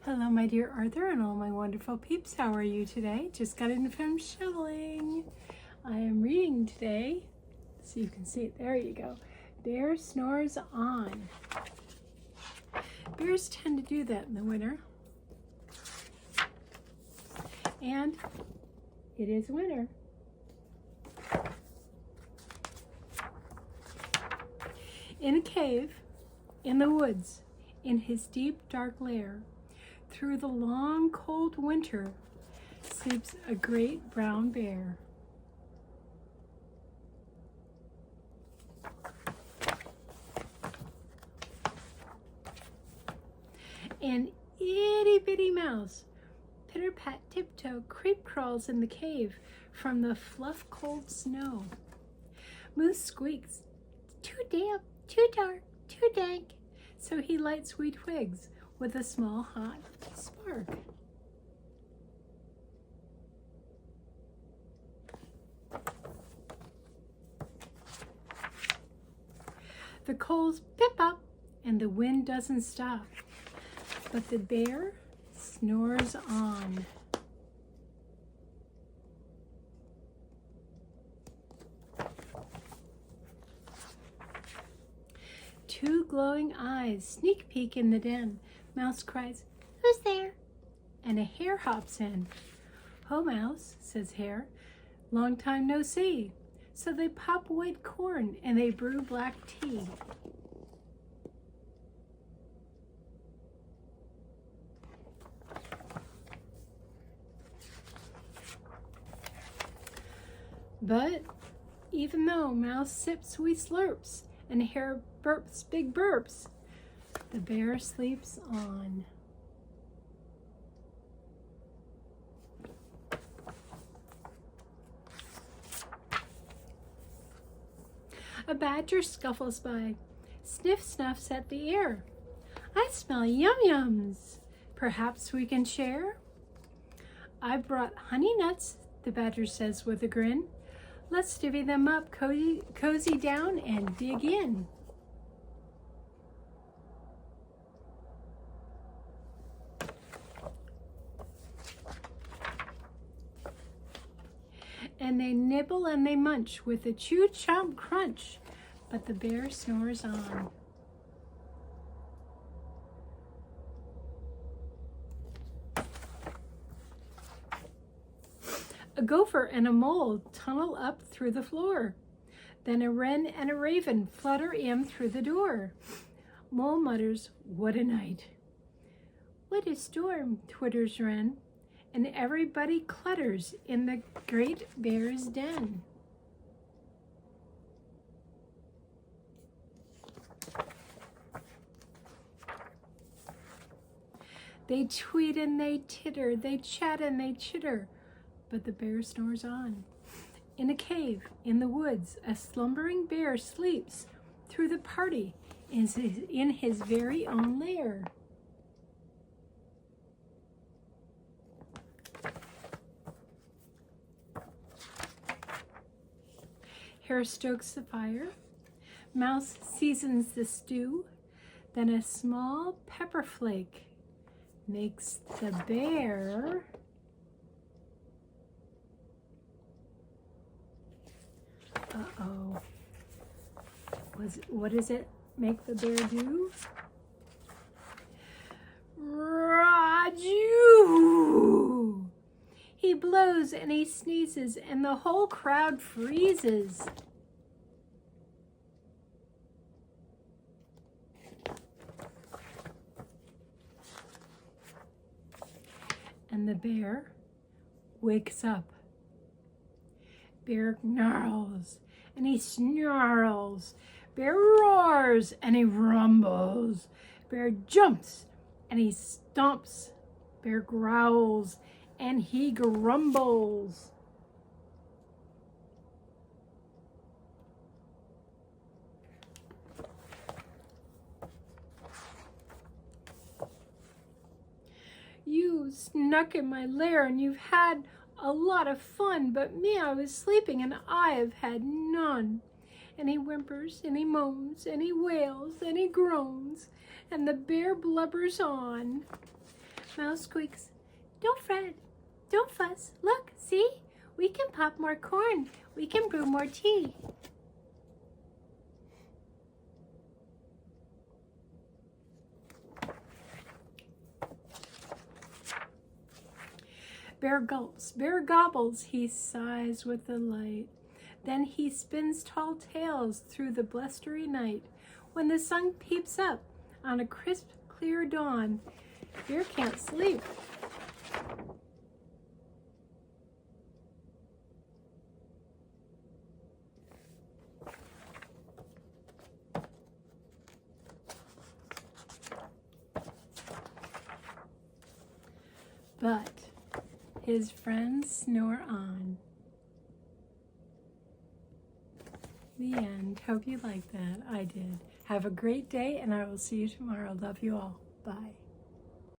Hello, my dear Arthur and all my wonderful peeps. How are you today? Just got in from shoveling. I am reading today, so you can see it. There you go. Bear Snores On. Bears tend to do that in the winter. And it is winter. In a cave, in the woods, in his deep, dark lair, through the long, cold winter, sleeps a great brown bear. An itty-bitty mouse, pitter-pat tiptoe, creep crawls in the cave from the fluff cold snow. Moose squeaks, too damp, too dark, too dank, so he lights sweet twigs with a small hot spark. The coals pip up and the wind doesn't stop, but the bear snores on. Two glowing eyes sneak peek in the den. Mouse cries, "Who's there?" And a hare hops in. "Ho, Mouse," says Hare, "long time no see." So they pop white corn and they brew black tea. But even though Mouse sips sweet slurps and Hare burps big burps, the bear sleeps on. A badger scuffles by, sniff snuffs at the air. "I smell yum-yums. Perhaps we can share?" "I brought honey nuts," the badger says with a grin. "Let's divvy them up, cozy down and dig in." And they nibble and they munch with a chew chomp crunch, but the bear snores on. A gopher and a mole tunnel up through the floor. Then a wren and a raven flutter in through the door. Mole mutters, "What a night." "What a storm," twitters wren. And everybody clutters in the great bear's den. They tweet and they titter, they chat and they chitter, but the bear snores on. In a cave, in the woods, a slumbering bear sleeps through the party in his very own lair. Hare stokes the fire, Mouse seasons the stew, then a small pepper flake makes the bear what does it make the bear do? Raju! He blows and he sneezes and the whole crowd freezes. And the bear wakes up. Bear gnarls and he snarls. Bear roars and he rumbles. Bear jumps and he stomps. Bear growls and he grumbles. "You snuck in my lair and you've had a lot of fun, but me, I was sleeping and I have had none." And he whimpers and he moans and he wails and he groans, and the bear blubbers on. Mouse squeaks, "Don't fret, don't fuss. Look, see? We can pop more corn. We can brew more tea." Bear gulps, bear gobbles, he sighs with delight. Then he spins tall tales through the blustery night. When the sun peeps up on a crisp, clear dawn, Bear can't sleep. But his friends snore on. The end. Hope you liked that. I did. Have a great day, and I will see you tomorrow. Love you all. Bye.